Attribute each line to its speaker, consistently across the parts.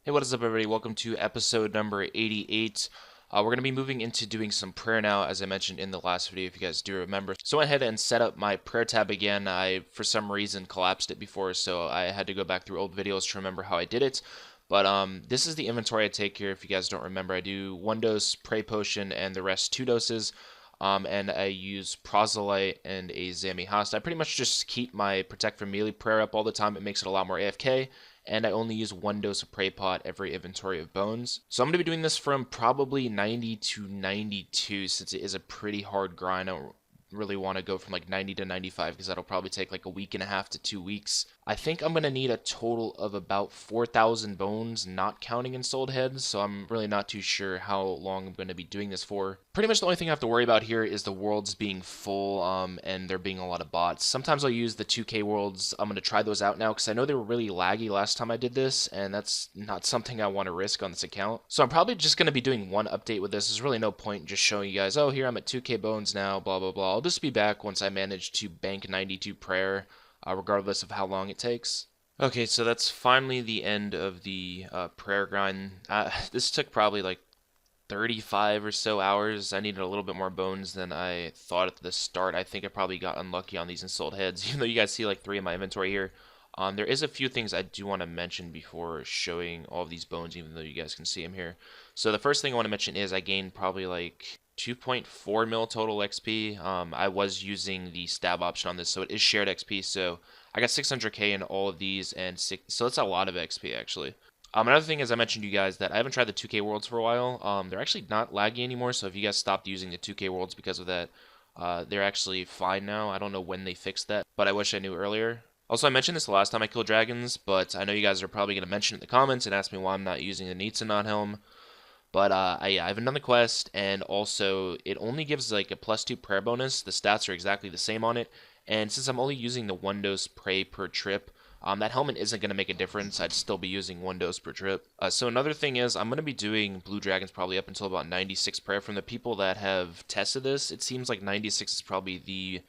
Speaker 1: Hey, what is up, everybody? Welcome to episode number 88. We're going to be moving into doing some prayer now, as I mentioned in the last video, if you guys do remember. So I went ahead and set up my prayer tab again. I, for some reason, collapsed it before, so I had to go back through old videos to remember how I did it. But this is the inventory I take here. If you guys don't remember, I do 1 dose pray potion and the rest 2 doses. And I use Proselyte and a Zamihast. I pretty much just keep my Protect from Melee prayer up all the time. It makes it a lot more AFK. And I only use 1 dose of Pray Pot every inventory of bones. So I'm going to be doing this from probably 90 to 92 since it is a pretty hard grind. I don't really want to go from like 90 to 95 because that'll probably take like a week and a half to 2 weeks. I think I'm going to need a total of about 4,000 bones, not counting Ensouled Heads, so I'm really not too sure how long I'm going to be doing this for. Pretty much the only thing I have to worry about here is the worlds being full and there being a lot of bots. Sometimes I'll use the 2K worlds. I'm going to try those out now because I know they were really laggy last time I did this, and that's not something I want to risk on this account. So I'm probably just going to be doing one update with this. There's really no point in just showing you guys, oh, here I'm at 2K bones now, blah, blah, blah. I'll just be back once I manage to bank 92 prayer. Regardless of how long it takes. Okay, so that's finally the end of the prayer grind. This took probably like 35 or so hours. I needed a little bit more bones than I thought at the start. I think I probably got unlucky on these Ensouled Heads, even though you guys see like 3 in my inventory here. There is a few things I do want to mention before showing all of these bones, even though you guys can see them here. So the first thing I want to mention is I gained probably like 2.4 mil total XP. I was using the stab option on this, so it is shared XP. So I got 600k in all of these, and so that's a lot of XP actually. Another thing is I mentioned to you guys that I haven't tried the 2K worlds for a while. They're actually not laggy anymore, so if you guys stopped using the 2K worlds because of that, they're actually fine now. I don't know when they fixed that, but I wish I knew earlier. Also, I mentioned this the last time I killed dragons, but I know you guys are probably going to mention it in the comments and ask me why I'm not using the Nitsanon helm. But I haven't done the quest, and also it only gives like a +2 prayer bonus. The stats are exactly the same on it, and since I'm only using the 1 dose pray per trip, that helmet isn't going to make a difference. I'd still be using 1 dose per trip. So another thing is I'm going to be doing blue dragons probably up until about 96 prayer. From the people that have tested this, it seems like 96 is probably the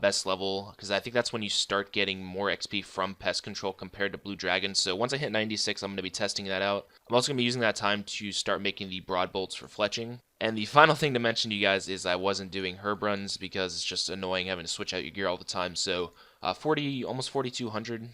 Speaker 1: best level, because I think that's when you start getting more XP from pest control compared to blue dragons. So once I hit 96, I'm going to be testing that out. I'm also going to be using that time to start making the broad bolts for fletching. And the final thing to mention to you guys is I wasn't doing herb runs because it's just annoying having to switch out your gear all the time. So almost 4,200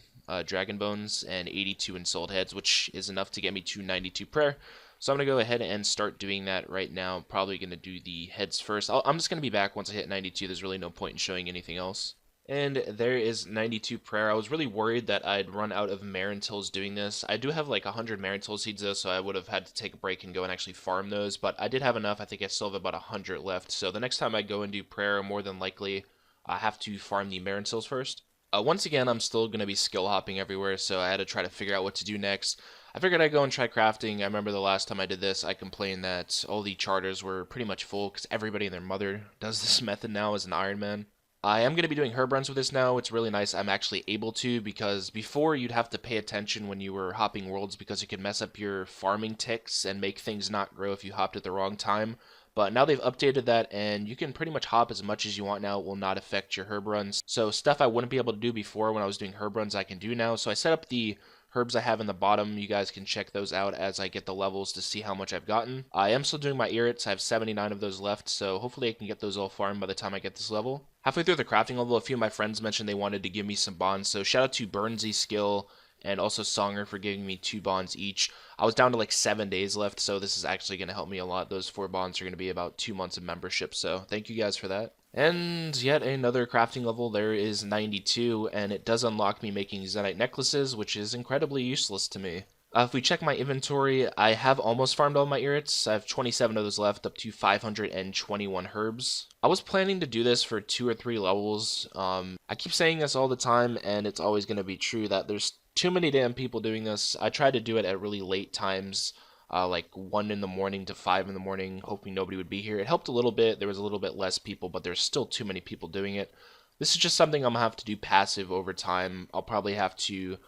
Speaker 1: dragon bones and 82 Ensouled Heads, which is enough to get me to 92 prayer. So I'm going to go ahead and start doing that right now. Probably going to do the heads first. I'm just going to be back once I hit 92. There's really no point in showing anything else. And there is 92 prayer. I was really worried that I'd run out of Marantils doing this. I do have like 100 Marantil seeds though, so I would have had to take a break and go and actually farm those. But I did have enough. I think I still have about 100 left. So the next time I go and do prayer, more than likely I have to farm the Marantils first. Once again, I'm still going to be skill hopping everywhere, so I had to try to figure out what to do next. I figured I'd go and try crafting. I remember the last time I did this, I complained that all the charters were pretty much full because everybody and their mother does this method now as an Iron Man. I am going to be doing herb runs with this now. It's really nice I'm actually able to, because before you'd have to pay attention when you were hopping worlds because you could mess up your farming ticks and make things not grow if you hopped at the wrong time. But now they've updated that, and you can pretty much hop as much as you want now. It will not affect your herb runs. So stuff I wouldn't be able to do before when I was doing herb runs, I can do now. So I set up the herbs I have in the bottom. You guys can check those out as I get the levels to see how much I've gotten. I am still doing my Irrits. I have 79 of those left, so hopefully I can get those all farmed by the time I get this level. Halfway through the crafting level, a few of my friends mentioned they wanted to give me some bonds, so shout out to Burnsy Skill and also Songer for giving me 2 bonds each. I was down to like 7 days left, so this is actually going to help me a lot. Those 4 bonds are going to be about 2 months of membership, so thank you guys for that. And yet another crafting level, there is 92, and it does unlock me making Zenyte necklaces, which is incredibly useless to me. If we check my inventory, I have almost farmed all my Irrits. I have 27 of those left, up to 521 herbs. I was planning to do this for 2 or 3 levels. I keep saying this all the time, and it's always going to be true that there's too many damn people doing this. I tried to do it at really late times, like 1 in the morning to 5 in the morning, hoping nobody would be here. It helped a little bit. There was a little bit less people, but there's still too many people doing it. This is just something I'm going to have to do passive over time. I'll probably have to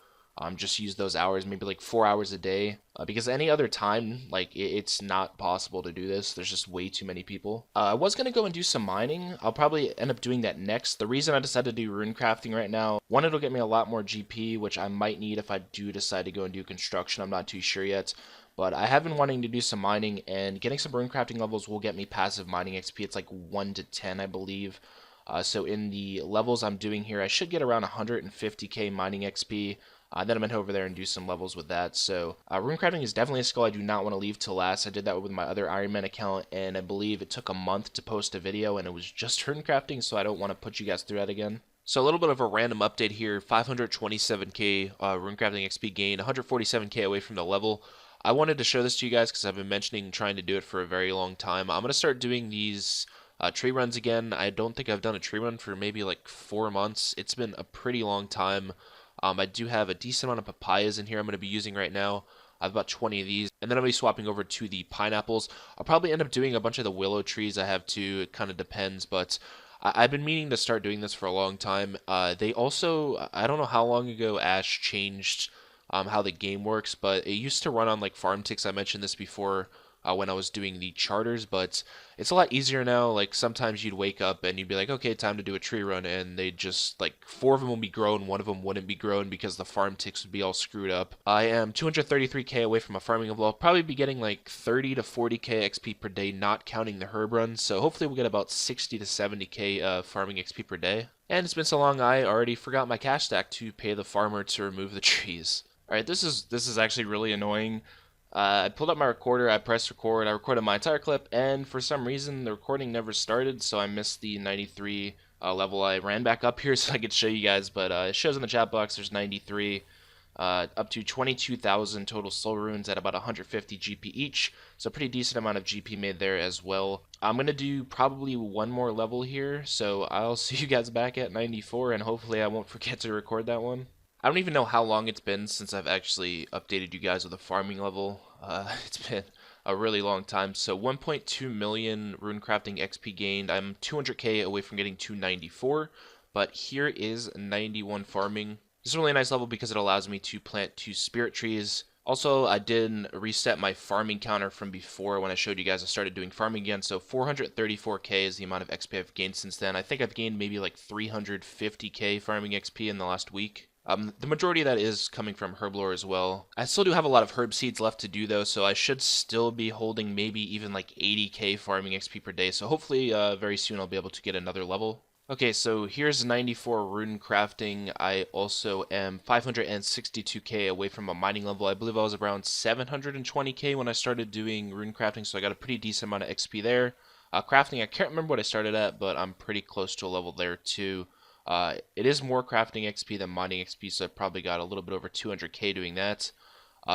Speaker 1: Just use those hours, maybe like 4 hours a day, because any other time, like it's not possible to do this. There's just way too many people. I was gonna go and do some mining. I'll probably end up doing that next. The reason I decided to do rune crafting right now, one, it'll get me a lot more GP, which I might need if I do decide to go and do construction. I'm not too sure yet. But I have been wanting to do some mining, and getting some rune crafting levels will get me passive mining XP. It's like 1 to 10, I believe. So in the levels I'm doing here, I should get around 150k mining XP. Then I'm going to head over there and do some levels with that. So runecrafting is definitely a skill I do not want to leave till last. I did that with my other Ironman account, and I believe it took a month to post a video, and it was just runecrafting, so I don't want to put you guys through that again. So a little bit of a random update here, 527k runecrafting XP gain, 147k away from the level. I wanted to show this to you guys because I've been mentioning trying to do it for a very long time. I'm going to start doing these tree runs again. I don't think I've done a tree run for maybe like 4 months. It's been a pretty long time. I do have a decent amount of papayas in here I'm going to be using right now. I have about 20 of these, and then I'll be swapping over to the pineapples. I'll probably end up doing a bunch of the willow trees I have too. It kind of depends, but I've been meaning to start doing this for a long time. They also, I don't know how long ago Ash changed how the game works, but it used to run on like farm ticks. I mentioned this before when I was doing the charters, but it's a lot easier now. Like sometimes you'd wake up and you'd be like, okay, time to do a tree run, and they just like 4 of them will be grown, 1 of them wouldn't be grown because the farm ticks would be all screwed up. I am 233k away from a farming level. I'll probably be getting like 30 to 40k XP per day, not counting the herb runs. So hopefully we'll get about 60 to 70k farming XP per day. And it's been so long, I already forgot my cash stack to pay the farmer to remove the trees. All right, this is actually really annoying. I pulled up my recorder, I pressed record, I recorded my entire clip, and for some reason the recording never started, so I missed the 93 level. I ran back up here so I could show you guys, but it shows in the chat box there's 93, up to 22,000 total soul runes at about 150 GP each, so a pretty decent amount of GP made there as well. I'm going to do probably 1 more level here, so I'll see you guys back at 94, and hopefully I won't forget to record that one. I don't even know how long it's been since I've actually updated you guys with a farming level. It's been a really long time. So 1.2 million runecrafting XP gained. I'm 200k away from getting 294, but here is 91 farming. This is a really nice level because it allows me to plant 2 spirit trees. Also, I did reset my farming counter from before when I showed you guys I started doing farming again, so 434k is the amount of XP I've gained since then. I think I've gained maybe like 350k farming XP in the last week. The majority of that is coming from Herblore as well. I still do have a lot of herb seeds left to do though, so I should still be holding maybe even like 80k farming XP per day, so hopefully very soon I'll be able to get another level. Okay, so here's 94 rune crafting. I also am 562k away from a mining level. I believe I was around 720k when I started doing rune crafting, so I got a pretty decent amount of XP there. Crafting, I can't remember what I started at, but I'm pretty close to a level there too. It is more crafting XP than mining XP, so I probably got a little bit over 200k doing that.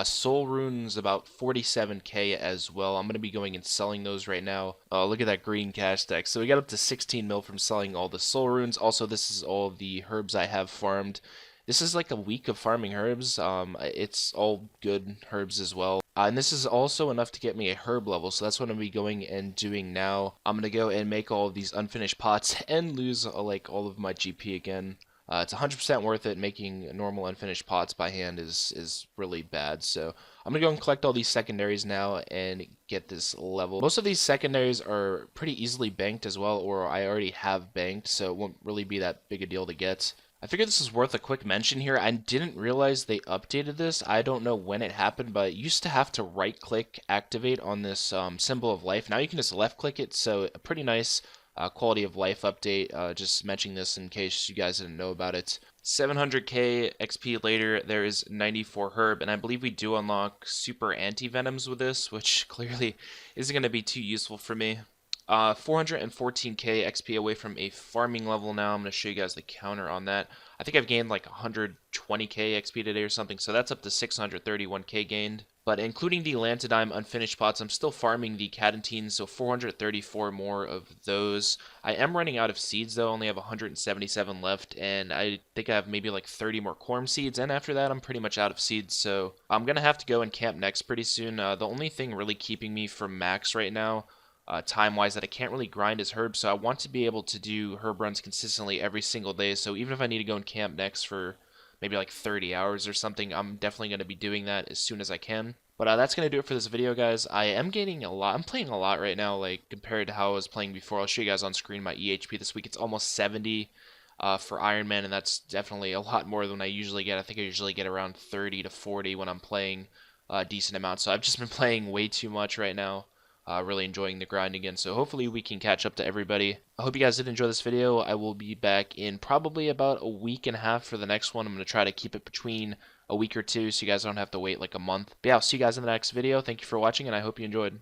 Speaker 1: Soul runes about 47k as well. I'm going to be going and selling those right now. Look at that green cash stack. So we got up to 16 mil from selling all the soul runes. Also, this is all the herbs I have farmed. This is like a week of farming herbs. It's all good herbs as well. And this is also enough to get me a herb level, so that's what I'm going to be going and doing now. I'm going to go and make all of these unfinished pots and lose like all of my GP again. It's 100% worth it. Making normal unfinished pots by hand is really bad, so I'm going to go and collect all these secondaries now and get this level. Most of these secondaries are pretty easily banked as well, or I already have banked, so it won't really be that big a deal to get. I figured this is worth a quick mention here. I didn't realize they updated this. I don't know when it happened, but you used to have to right-click activate on this symbol of life. Now you can just left-click it, so a pretty nice quality of life update. Just mentioning this in case you guys didn't know about it. 700k XP later, there is 94 herb, and I believe we do unlock super anti-venoms with this, which clearly isn't going to be too useful for me. 414k XP away from a farming level now. I'm going to show you guys the counter on that. I think I've gained like 120k XP today or something, so that's up to 631k gained. But including the Lantidime unfinished pots, I'm still farming the Cadentines, so 434 more of those. I am running out of seeds though, only have 177 left, and I think I have maybe like 30 more corm seeds, and after that I'm pretty much out of seeds, so I'm going to have to go and camp next pretty soon. The only thing really keeping me from max right now, time-wise, that I can't really grind as herb, so I want to be able to do herb runs consistently every single day, so even if I need to go and camp next for maybe like 30 hours or something. I'm definitely going to be doing that as soon as I can. But that's going to do it for this video, guys. I am gaining a lot. I'm playing a lot right now, like compared to how I was playing before. I'll show you guys on screen my EHP this week. It's almost 70 for Iron Man, and that's definitely a lot more than I usually get. I think I usually get around 30 to 40 when I'm playing a decent amount. So I've just been playing way too much right now. Really enjoying the grind again. So hopefully we can catch up to everybody. I hope you guys did enjoy this video. I will be back in probably about a week and a half for the next one. I'm going to try to keep it between a week or two so you guys don't have to wait like a month. But yeah, I'll see you guys in the next video. Thank you for watching, and I hope you enjoyed.